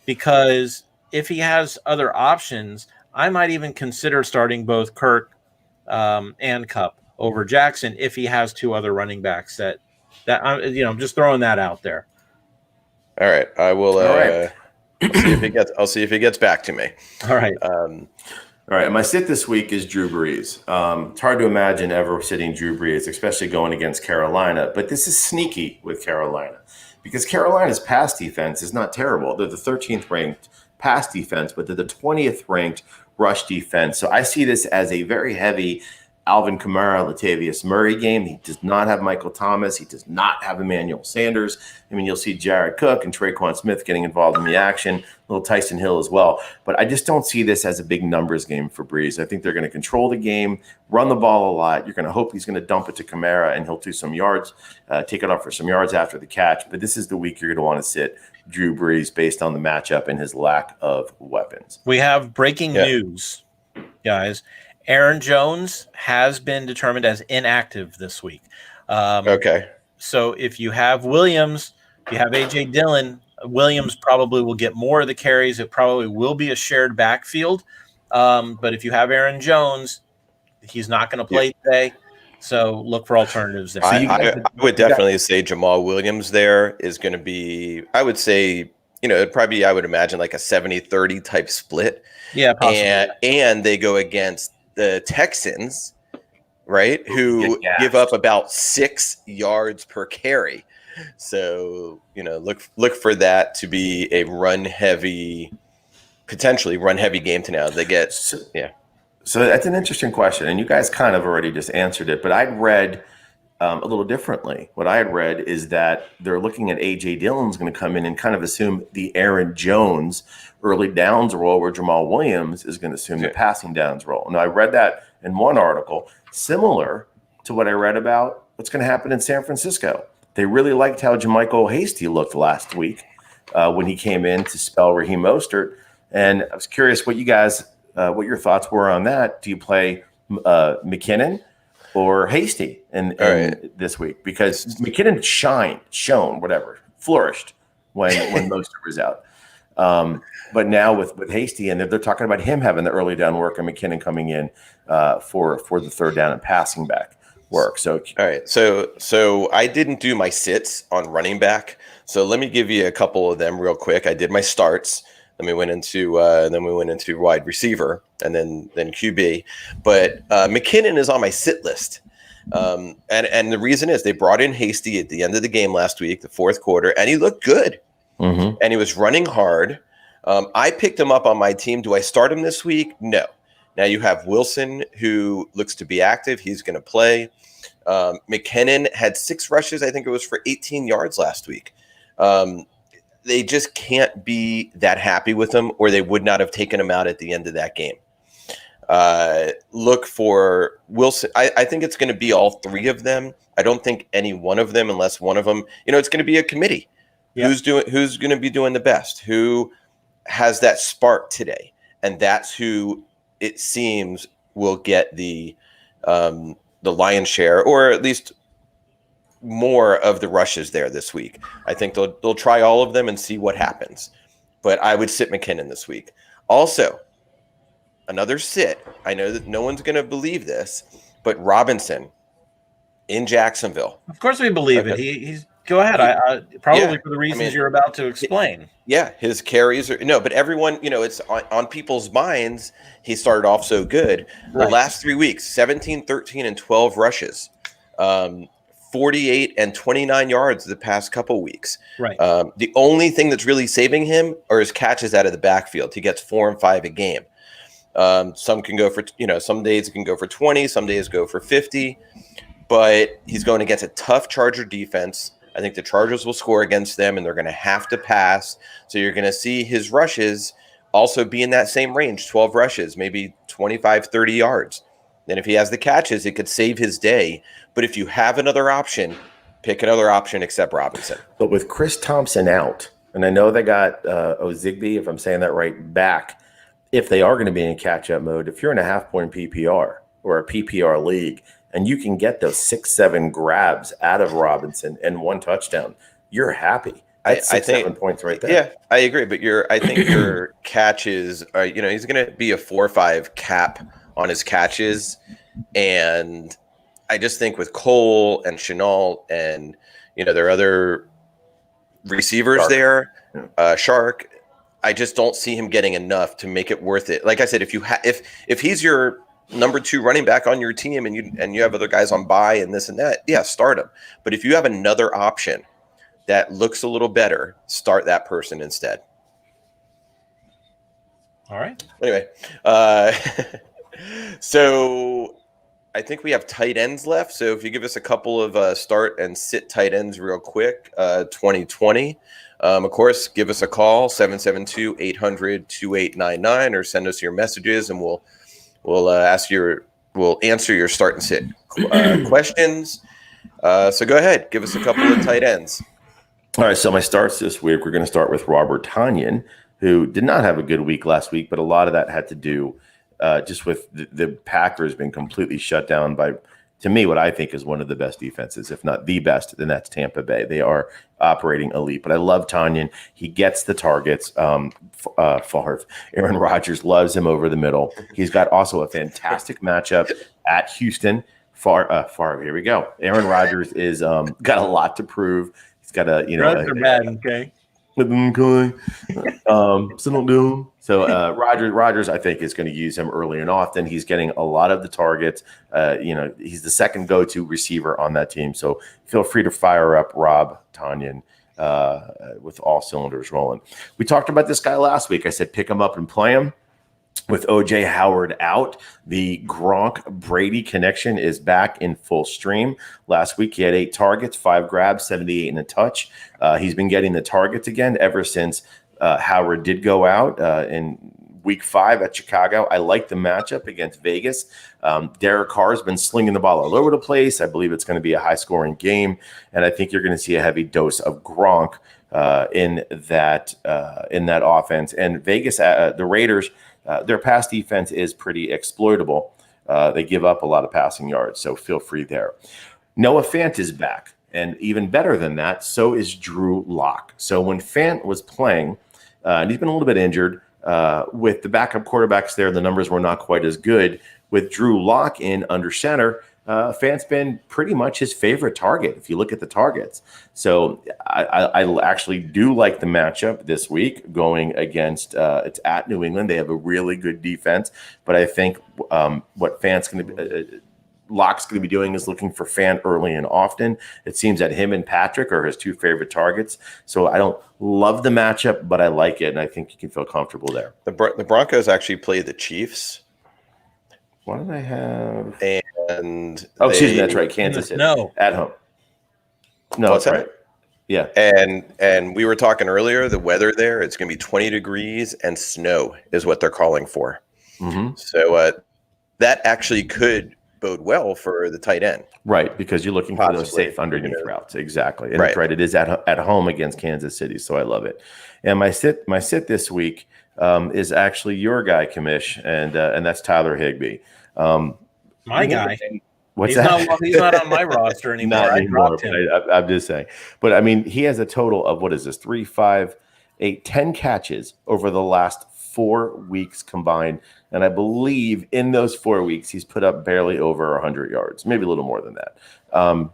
because if he has other options, I might even consider starting both Kirk and Kupp over Jackson if he has 2 other running backs. I'm just throwing that out there. All right, I will. All right. I'll see if he gets back to me. All right. All right. My sit this week is Drew Brees. It's hard to imagine ever sitting Drew Brees, especially going against Carolina. But this is sneaky with Carolina because Carolina's pass defense is not terrible. They're the 13th ranked pass defense, but they're the 20th ranked rush defense. So I see this as a very heavy Alvin Kamara, Latavius Murray game. He does not have Michael Thomas. He does not have Emmanuel Sanders. I mean, you'll see Jared Cook and Traquan Smith getting involved in the action, little Tyson Hill as well. But I just don't see this as a big numbers game for Breeze. I think they're going to control the game, run the ball a lot. You're going to hope he's going to dump it to Kamara and he'll do some yards, take it off for some yards after the catch. But this is the week you're going to want to sit Drew Brees based on the matchup and his lack of weapons. We have breaking news, guys. Aaron Jones has been determined as inactive this week. Okay. So if you have Williams, if you have A.J. Dillon, Williams probably will get more of the carries. It probably will be a shared backfield. But if you have Aaron Jones, he's not going to play today. So look for alternatives there. I would definitely say Jamal Williams there is going to be, I would say, it'd probably, I would imagine like a 70-30 type split. Yeah, possibly. And they go against the Texans, right, who give up about 6 yards per carry. So, look for that to be a potentially run heavy game to now. They get, So that's an interesting question, and you guys kind of already just answered it, but I'd read a little differently. What I had read is that they're looking at A.J. Dillon's going to come in and kind of assume the Aaron Jones early downs role, where Jamal Williams is going to assume the passing downs role. Now, I read that in one article, similar to what I read about what's going to happen in San Francisco. They really liked how Jermichael Hasty looked last week when he came in to spell Raheem Mostert, and I was curious what you guys – what your thoughts were on that. Do you play McKinnon or Hasty in this week? Because McKinnon flourished when Mostert was out. But now with Hasty, and they're talking about him having the early down work and McKinnon coming in for the third down and passing back work. So all right. So I didn't do my sits on running back. So let me give you a couple of them real quick. I did my starts. Then we went into wide receiver and then QB. But McKinnon is on my sit list. And the reason is they brought in Hasty at the end of the game last week, the fourth quarter, and he looked good. Mm-hmm. And he was running hard. I picked him up on my team. Do I start him this week? No. Now you have Wilson, who looks to be active. He's going to play. McKinnon had 6 rushes. I think it was for 18 yards last week. They just can't be that happy with him, or they would not have taken him out at the end of that game. Look for Wilson. I think it's going to be all 3 of them. I don't think any one of them, unless one of them, it's going to be a committee. Yep. Who's going to be doing the best? Who has that spark today? And that's who it seems will get the lion's share, or at least more of the rushes there this week. I think they'll try all of them and see what happens. But I would sit McKinnon this week. Also, another sit. I know that no one's going to believe this, but Robinson in Jacksonville. Of course we believe it. He's go ahead. I probably for the reasons you're about to explain. Yeah, his carries are but everyone, it's on people's minds. He started off so good. Right. The last 3 weeks, 17, 13, and 12 rushes. 48 and 29 yards the past couple weeks. Right. The only thing that's really saving him are his catches out of the backfield. He gets 4 and 5 a game. Some can go for, some days it can go for 20, some days go for 50, but he's going against a tough Charger defense. I think the Chargers will score against them, and they're going to have to pass. So you're going to see his rushes also be in that same range, 12 rushes, maybe 25, 30 yards. Then if he has the catches, it could save his day. But if you have another option, pick another option except Robinson. But with Chris Thompson out, and I know they got Ozigby, if I'm saying that right, back, if they are going to be in catch-up mode, if you're in a half-point PPR or a PPR league, and you can get those 6-7 grabs out of Robinson and 1 touchdown, you're happy. That's 6-7 points right there. Yeah, I agree. But I think your catches are, he's going to be a 4 or 5 cap on his catches. And I just think with Cole and Chenault and, there are other receivers Shark, I just don't see him getting enough to make it worth it. Like I said, if he's your number 2 running back on your team and you have other guys on bye and this and that, start him. But if you have another option that looks a little better, start that person instead. All right. Anyway, so I think we have tight ends left. So if you give us a couple of start and sit tight ends real quick, 2020. Of course, give us a call, 772-800-2899, or send us your messages, and we'll answer your start and sit questions. So go ahead, give us a couple of tight ends. All right, so my starts this week, we're going to start with Robert Tonyan, who did not have a good week last week, but a lot of that had to do just with the Packers being completely shut down by, to me, what I think is one of the best defenses, if not the best, then that's Tampa Bay. They are operating elite. But I love Tonyan. He gets the targets. Favre. Aaron Rodgers loves him over the middle. He's got also a fantastic matchup at Houston. Here we go. Aaron Rodgers is got a lot to prove. He's got a Drugs are bad, okay. So don't do them. So Rodgers, I think, is going to use him early and often. He's getting a lot of the targets. He's the second go-to receiver on that team. So feel free to fire up Rob Tonyan with all cylinders rolling. We talked about this guy last week. I said pick him up and play him. With O.J. Howard out, the Gronk-Brady connection is back in full stream. Last week, he had 8 targets, 5 grabs, 78 and a touch. He's been getting the targets again ever since Howard did go out in week 5 at Chicago. I like the matchup against Vegas. Derek Carr's been slinging the ball all over the place. I believe it's going to be a high-scoring game, and I think you're going to see a heavy dose of Gronk in that offense. And Vegas, the Raiders, their pass defense is pretty exploitable. They give up a lot of passing yards, so feel free there. Noah Fant is back, and even better than that, so is Drew Lock. So when Fant was playing, and he's been a little bit injured, with the backup quarterbacks there, the numbers were not quite as good. With Drew Lock in under center, Fant's been pretty much his favorite target if you look at the targets. So I actually do like the matchup this week going against it's at New England. They have a really good defense, but I think what Fant's going to be Locke's going to be doing is looking for Fant early and often. It seems that him and Patrick are his 2 favorite targets. So I don't love the matchup, but I like it, and I think you can feel comfortable there. The Broncos actually play the Chiefs. What did I have? And excuse me, that's right, Kansas City. No, at home. No, What's that's that? right. Yeah, and we were talking earlier. The weather there, it's going to be 20 degrees and snow is what they're calling for. Mm-hmm. So that actually could bode well for the tight end, right? Because you're looking for those safe underneath routes, exactly. And right. Right, it is at home against Kansas City, so I love it. And my sit this week is actually your guy, Commish, and that's Tyler Higbee. My guy. What's he's that? He's not on my roster anymore. Not anymore. I'm just saying. But I mean, he has a total of 3, 5, 8, 10 catches over the last 4 weeks combined. And I believe in those 4 weeks, he's put up barely over 100 yards, maybe a little more than that.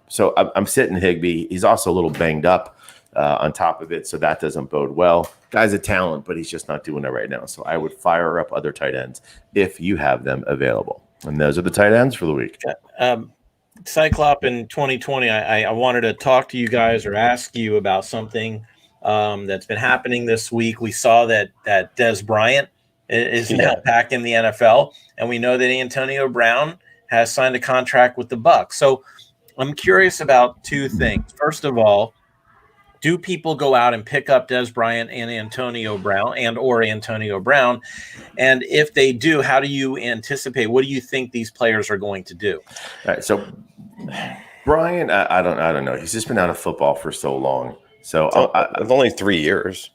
So I'm sitting Higbee. He's also a little banged up on top of it, so that doesn't bode well. Guy's a talent, but he's just not doing it right now. So I would fire up other tight ends if you have them available. And those are the tight ends for the week. Cyclops in 2020, I wanted to talk to you guys or ask you about something that's been happening this week. We saw that Dez Bryant is now back in the NFL, and we know that Antonio Brown has signed a contract with the Bucs. So I'm curious about 2 things. First of all, do people go out and pick up Dez Bryant and Antonio Brown or Antonio Brown? And if they do, how do you anticipate? What do you think these players are going to do? All right, so Bryant, I don't know. He's just been out of football for so long. So it's only 3 years.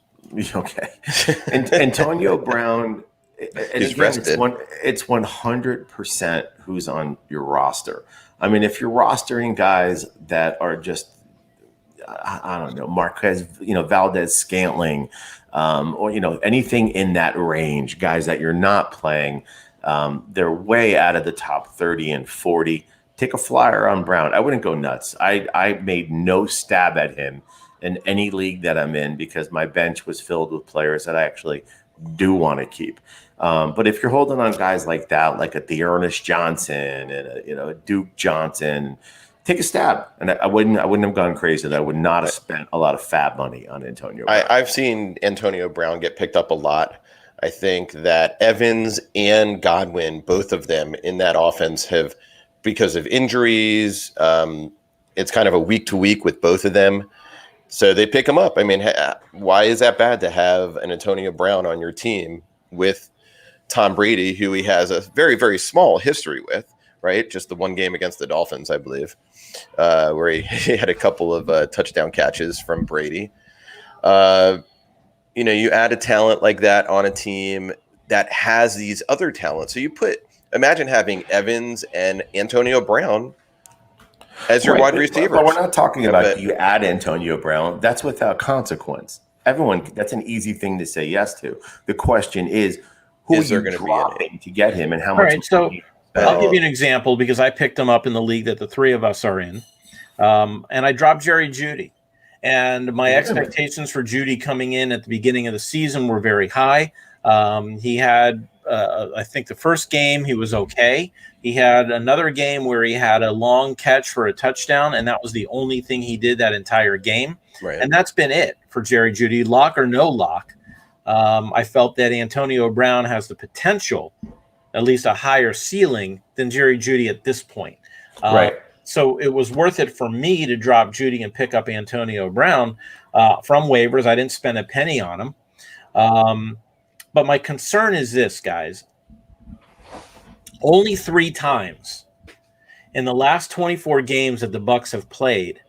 Okay. And Antonio Brown, he's rested. It's 100% who's on your roster. I mean, if you're rostering guys that are just, I don't know, Marquez, Valdez Scantling, or, anything in that range, guys that you're not playing, they're way out of the top 30 and 40. Take a flyer on Brown. I wouldn't go nuts. I made no stab at him in any league that I'm in because my bench was filled with players that I actually do want to keep. But if you're holding on guys like that, like a Dearness Johnson and a Duke Johnson, take a stab. And I wouldn't have gone crazy. I would not have spent a lot of fab money on Antonio Brown. I've seen Antonio Brown get picked up a lot. I think that Evans and Godwin, both of them in that offense have, because of injuries, it's kind of a week to week with both of them. So they pick him up. I mean, why is that bad to have an Antonio Brown on your team with Tom Brady, who he has a very, very small history with, right? Just the one game against the Dolphins, I believe, where he had a couple of touchdown catches from Brady. You add a talent like that on a team that has these other talents. So imagine having Evans and Antonio Brown as your wide receiver. But we're not talking about you add Antonio Brown. That's without consequence. That's an easy thing to say yes to. The question is, who are you dropping to get him and how much money I'll give you an example because I picked him up in the league that the three of us are in. And I dropped Jerry Jeudy. And my expectations for Jeudy coming in at the beginning of the season were very high. He had, I think the first game he was okay. He had another game where he had a long catch for a touchdown, and that was the only thing he did that entire game. Right. And that's been it for Jerry Jeudy, lock or no lock. I felt that Antonio Brown has the potential, at least a higher ceiling than Jerry Jeudy at this point. Right. So it was worth it for me to drop Jeudy and pick up Antonio Brown from waivers. I didn't spend a penny on him. But my concern is this, guys. Only 3 times in the last 24 games that the Bucs have played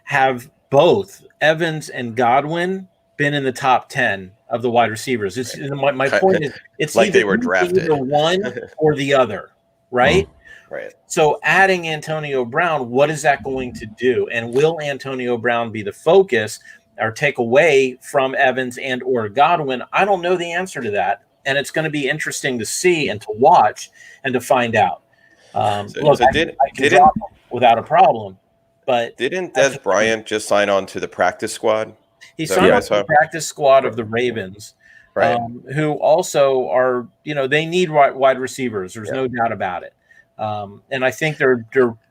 have both Evans and Godwin been in the top 10 of the wide receivers. My point is it's like either, they were drafted. Either one or the other, right? Right. So adding Antonio Brown, what is that going to do? And will Antonio Brown be the focus or take away from Evans and or Godwin? I don't know the answer to that. And it's going to be interesting to see and to watch and to find out. I can drop him without a problem. But didn't Des Bryant just sign on to the practice squad? He signed on to the practice squad of the Ravens, right? Who also are, they need wide receivers. There's no doubt about it. And I think they're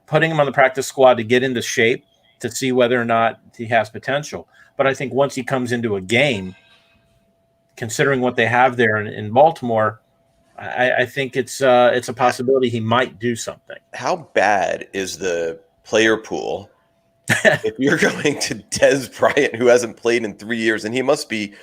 putting him on the practice squad to get into shape to see whether or not he has potential. But I think once he comes into a game, considering what they have there in Baltimore, I think it's a possibility he might do something. How bad is the player pool if you're going to Des Bryant, who hasn't played in 3 years, and he must be,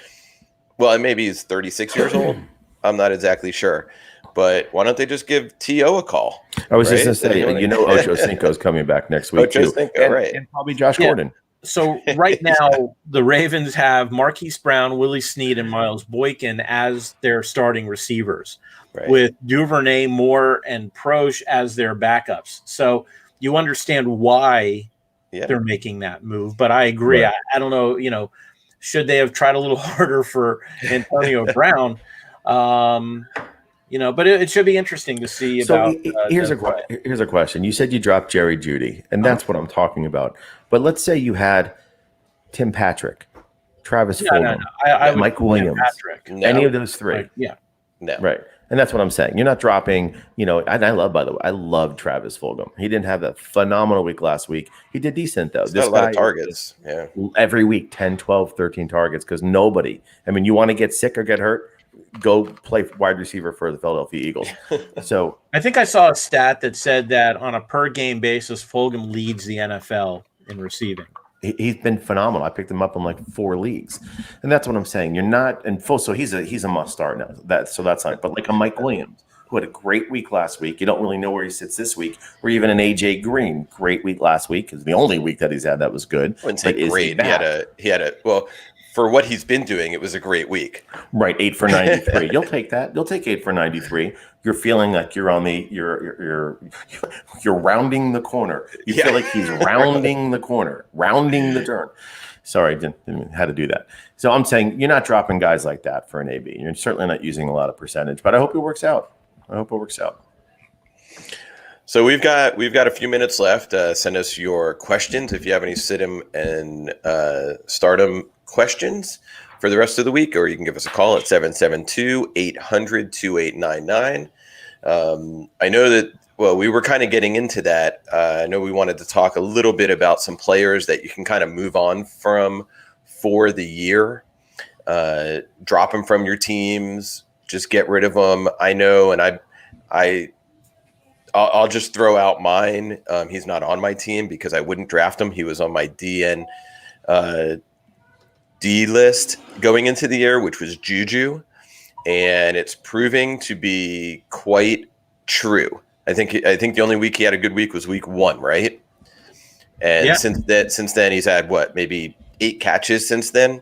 well, maybe he's 36 years old. I'm not exactly sure. But why don't they just give T.O. a call? I was just going to say, Ocho Cinco's coming back next week, Ocho too. Cinco, right. And probably Josh Gordon. So right now, the Ravens have Marquise Brown, Willie Snead, and Miles Boykin as their starting receivers, with Duvernay, Moore, and Proche as their backups. So you understand why they're making that move. But I agree. Right. I don't know, should they have tried a little harder for Antonio Brown? But it should be interesting to see about. Here's a question. You said you dropped Jerry Jeudy, and that's what I'm talking about. But let's say you had Tim Patrick, Travis Fulgham, Mike Williams, any of those three. No. Right. And that's what I'm saying. You're not dropping, and I love Travis Fulgham. He didn't have that phenomenal week last week. He did decent, though. He's got a lot of targets. Yeah. Every week, 10, 12, 13 targets, because you want to get sick or get hurt, go play wide receiver for the Philadelphia Eagles. So I think I saw a stat that said that on a per game basis, Fulgham leads the NFL in receiving. He's been phenomenal. I picked him up in like 4 leagues, and that's what I'm saying. You're not in full, so he's a must start now. That's not. But like a Mike Williams, who had a great week last week. You don't really know where he sits this week. Or even an AJ Green, great week last week is the only week that he's had that was good. I wouldn't say great. He had a well. For what he's been doing, it was a great week. Right, 8 for 93. You'll take that. You'll take 8 for 93. You're feeling like you're on you're rounding the corner. You feel like he's rounding the corner, rounding the turn. Sorry, didn't had to do that. So I'm saying you're not dropping guys like that for an AB. You're certainly not using a lot of percentage, but I hope it works out. So we've got a few minutes left. Send us your questions if you have any sit-em and stardom questions for the rest of the week, or you can give us a call at 772-800-2899. I know that, we were kind of getting into that. I know we wanted to talk a little bit about some players that you can kind of move on from for the year. Drop them from your teams, just get rid of them. I know, and I'll just throw out mine. He's not on my team because I wouldn't draft him. He was on my D list going into the year, which was Juju, and it's proving to be quite true. I think the only week he had a good week was week 1, right? And since then he's had maybe 8 catches since then.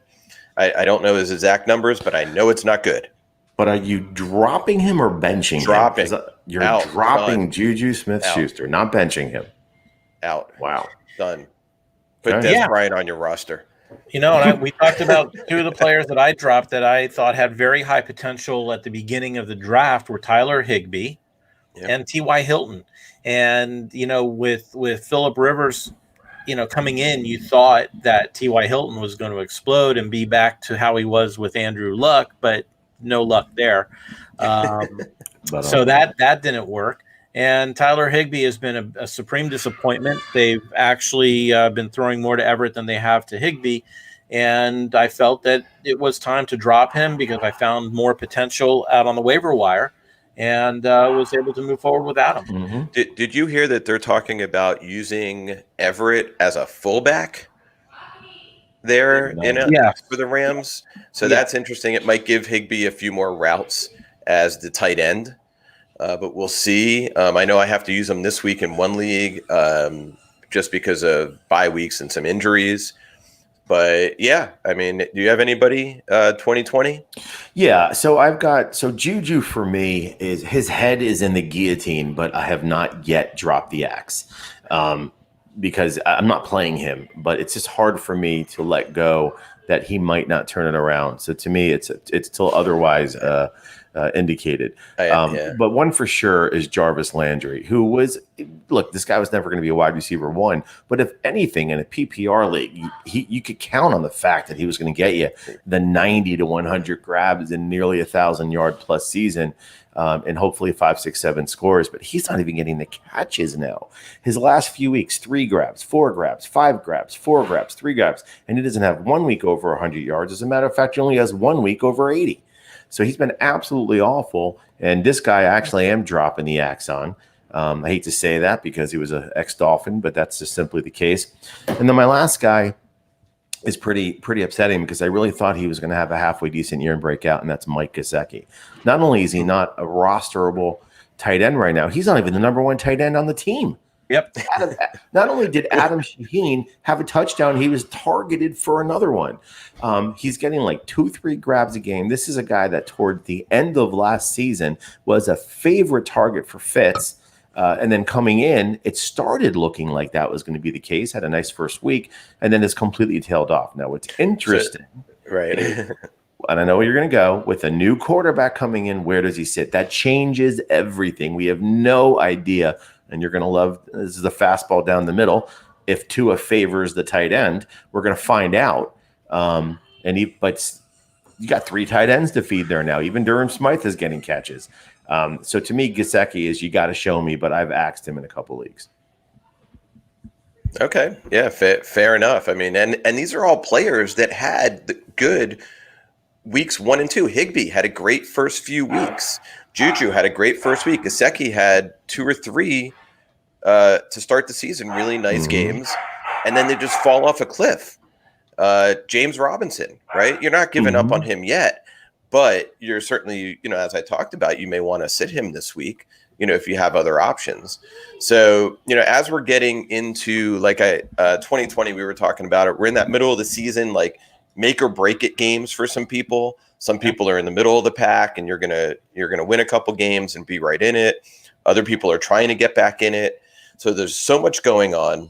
I don't know his exact numbers, but I know it's not good. But are you dropping him or benching him? You're dropping Juju Smith-Schuster, not benching him. Out. Wow. Done. Put Des Bryant on your roster. We talked about 2 of the players that I dropped that I thought had very high potential at the beginning of the draft were Tyler Higbee and T.Y. Hilton. And, with Phillip Rivers, coming in, you thought that T.Y. Hilton was going to explode and be back to how he was with Andrew Luck, but no luck there. So that didn't work. And Tyler Higbee has been a supreme disappointment. They've actually been throwing more to Everett than they have to Higbee. And I felt that it was time to drop him because I found more potential out on the waiver wire and was able to move forward without him. Mm-hmm. Did you hear that they're talking about using Everett as a fullback there for the Rams? So that's interesting. It might give Higbee a few more routes as the tight end. But we'll see. I know I have to use them this week in one league just because of bye weeks and some injuries. But yeah, I mean, do you have anybody 2020? Yeah, so Juju for me is his head is in the guillotine, but I have not yet dropped the axe because I'm not playing him. But it's just hard for me to let go that he might not turn it around. So to me, it's till otherwise indicated. But one for sure is Jarvis Landry, who this guy was never going to be a wide receiver one, but if anything in a PPR league, you could count on the fact that he was going to get you the 90 to 100 grabs in nearly 1,000-yard plus season. And hopefully 5, 6, 7 scores, but he's not even getting the catches now. His last few weeks, 3 grabs, 4 grabs, 5 grabs, 4 grabs, 3 grabs, and he doesn't have 1 week over 100 yards. As a matter of fact, he only has 1 week over 80. So he's been absolutely awful, and this guy actually am dropping the axe on. I hate to say that because he was an ex-Dolphin, but that's just simply the case. And then my last guy is pretty upsetting because I really thought he was going to have a halfway decent year and break out, and that's Mike Gesicki. Not only is he not a rosterable tight end right now, he's not even the number 1 tight end on the team. Yep. Not only did Adam Shaheen have a touchdown, he was targeted for another one. He's getting like 2-3 grabs a game. This is a guy that toward the end of last season was a favorite target for Fitz. And then coming in, it started looking like that was going to be the case, had a nice first week, and then it's completely tailed off. Now, what's interesting, right? And I know where you're going to go, with a new quarterback coming in, where does he sit? That changes everything. We have no idea, and you're going to love, this is a fastball down the middle. If Tua favors the tight end, we're going to find out. But you got 3 tight ends to feed there now. Even Durham Smythe is getting catches. So to me, Gesicki is, you got to show me, but I've axed him in a couple leagues. Okay. Yeah, fair enough. I mean, and these are all players that had the good weeks 1 and 2. Higbee had a great first few weeks. Juju had a great first week. Gesicki had 2 or 3 to start the season, really nice games. And then they just fall off a cliff. James Robinson, right? You're not giving up on him yet. But you're certainly, as I talked about, you may want to sit him this week, if you have other options. So, as we're getting into 2020, we were talking about it. We're in that middle of the season, like make or break it games for some people. Some people are in the middle of the pack, and you're gonna win a couple games and be right in it. Other people are trying to get back in it. So there's so much going on.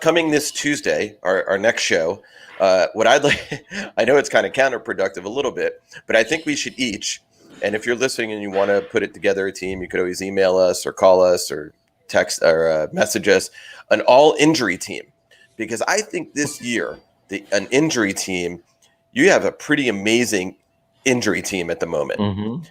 Coming this Tuesday, our next show. What I'd like, I know it's kind of counterproductive a little bit, but I think we should each, and if you're listening and you want to put it together a team, you could always email us or call us or text or message us, an all injury team, because I think this year, an injury team, you have a pretty amazing injury team at the moment.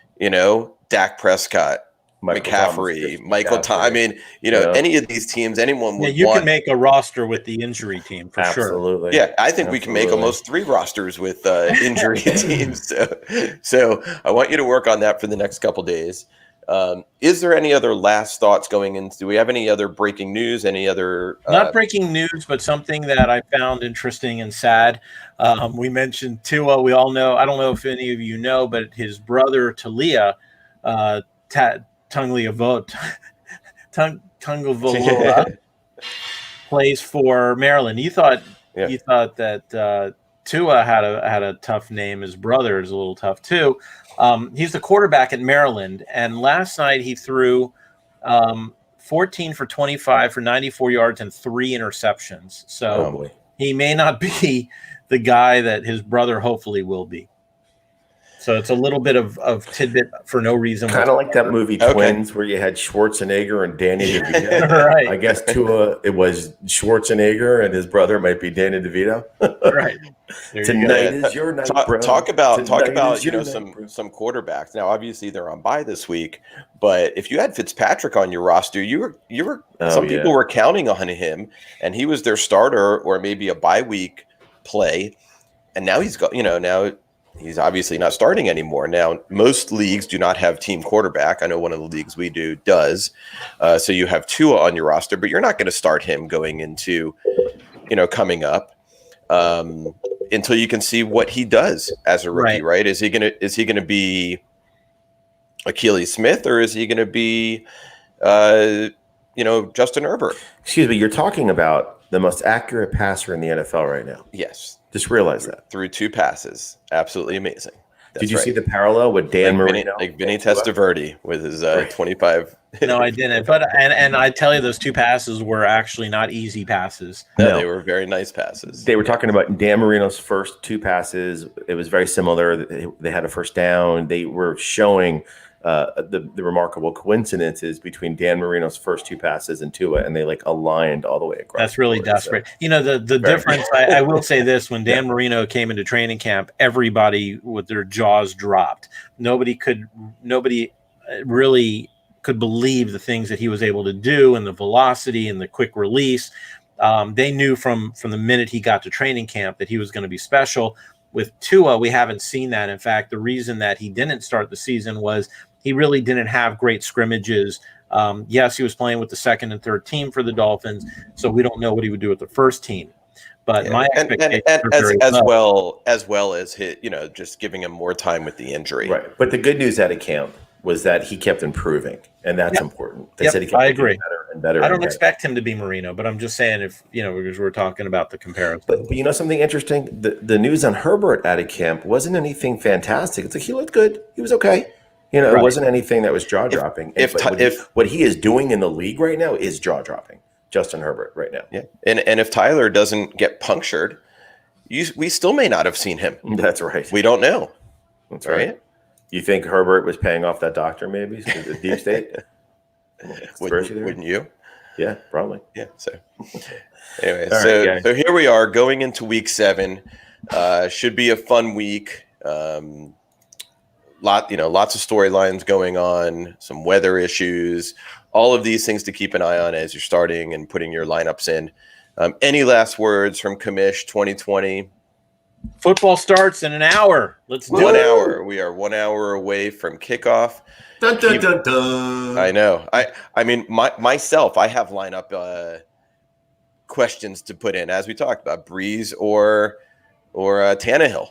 Dak Prescott, Michael Thomas. I mean, any of these temes, anyone would you can make a roster with the injury team for sure. Absolutely. Yeah, I think we can make almost 3 rosters with injury teams. So I want you to work on that for the next couple days. Is there any other last thoughts going into? Do we have any other breaking news? Any other? Not breaking news, but something that I found interesting and sad. We mentioned Tua. We all know. I don't know if any of you know, but his brother Talia, Tungavaloa plays for Maryland. You thought that Tua had a tough name. His brother is a little tough too. He's the quarterback at Maryland, and last night he threw 14 for 25 for 94 yards and 3 interceptions. So he may not be the guy that his brother hopefully will be. So it's a little bit of tidbit for no reason. Kind of like that movie Twins, where you had Schwarzenegger and Danny DeVito. Right. I guess Tua, it was Schwarzenegger, and his brother might be Danny DeVito. Right. Tonight is your night, bro. Talk about night, some quarterbacks. Now, obviously, they're on bye this week, but if you had Fitzpatrick on your roster, people were counting on him, and he was their starter or maybe a bye week play, and now he's got now. He's obviously not starting anymore. Now, most leagues do not have team quarterback. I know one of the leagues we do does. So you have Tua on your roster, but you're not going to start him going into, coming up until you can see what he does as a rookie, right? Is he going to be Achilles Smith, or is he going to be, Justin Herbert? Excuse me. You're talking about the most accurate passer in the NFL right now. Yes. Just realize that. Through 2 passes. Absolutely amazing. Did you see the parallel with Dan Marino? Vinny Testaverde with his 25. No, I didn't. But and I tell you, those 2 passes were actually not easy passes. No, they were very nice passes. They were talking about Dan Marino's first 2 passes. It was very similar. They had a first down. They were showing the remarkable coincidences between Dan Marino's first 2 passes and Tua, and they aligned all the way across. That's really desperate. So. The difference, I will say this, when Dan Marino came into training camp, everybody with their jaws dropped. Nobody really could believe the things that he was able to do, and the velocity and the quick release. They knew from the minute he got to training camp that he was going to be special. With Tua, we haven't seen that. In fact, the reason that he didn't start the season was he really didn't have great scrimmages. Yes, he was playing with the second and third team for the Dolphins, so we don't know what he would do with the first team. But my expectations as well as hit, just giving him more time with the injury. Right. But the good news out of camp was that he kept improving, and that's important. They said he kept getting better and better. I don't expect him to be Marino, but I'm just saying because we're talking about the comparison. But something interesting, the news on Herbert out of camp wasn't anything fantastic. It's he looked good. He was okay. It wasn't anything that was jaw-dropping. What he is doing in the league right now is jaw-dropping, Justin Herbert right now. Yeah, and if Tyler doesn't get punctured, we still may not have seen him. That's right. We don't know. That's right. You think Herbert was paying off that doctor maybe? The deep state? Wouldn't you? Yeah, probably. Yeah. So anyway, so here we are going into week 7. Should be a fun week. Lots of storylines going on, some weather issues, all of these things to keep an eye on as you're starting and putting your lineups in. Any last words from Commish 2020? Football starts in an hour. Let's do 1 hour. We are 1 hour away from kickoff. Dun, dun, dun, dun. I know. I mean, myself, I have lineup questions to put in, as we talked about, Breeze or Tannehill.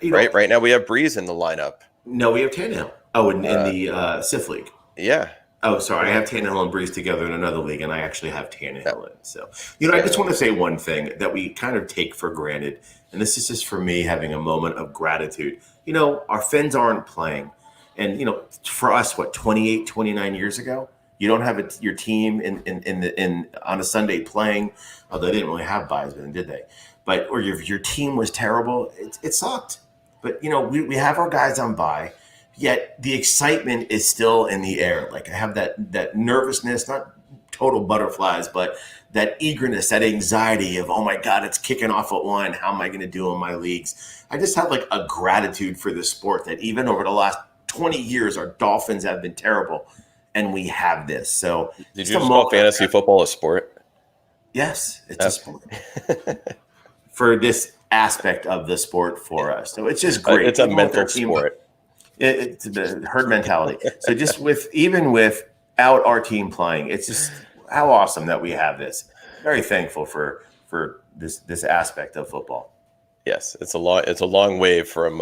Right now we have Breeze in the lineup. No, we have Tannehill. Oh, in the SIF league. Yeah. Oh, sorry. I have Tannehill and Breeze together in another league, and I actually have Tannehill in. So, I just want to say one thing that we kind of take for granted, and this is just for me having a moment of gratitude. Our Finns aren't playing. And, for us, 28, 29 years ago, you don't have your team in on a Sunday playing, although they didn't really have buys then, did they? Or your team was terrible. It sucked. But, we have our guys on bye. Yet the excitement is still in the air. I have that nervousness, not total butterflies, but that eagerness, that anxiety of, oh my God, it's kicking off at 1. How am I going to do in my leagues? I just have a gratitude for the sport that even over the last 20 years, our Dolphins have been terrible, and we have this. So, did you just call fantasy football a sport? Yes, it's a sport for this aspect of the sport for us. So it's just great. It's a mental sport. It's the herd mentality. So just without our team playing, it's just how awesome that we have this. Very thankful for this aspect of football. Yes, it's a long way from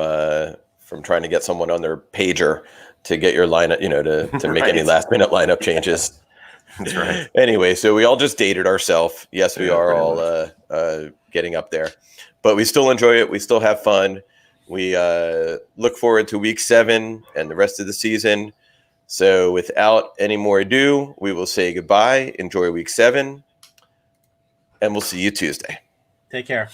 trying to get someone on their pager to get your lineup, to make any last minute lineup changes. That's right. Anyway, so we all just dated ourselves. Yes, we are all getting up there, but we still enjoy it. We still have fun. We look forward to week 7 and the rest of the season. So without any more ado, we will say goodbye. Enjoy week 7, and we'll see you Tuesday. Take care.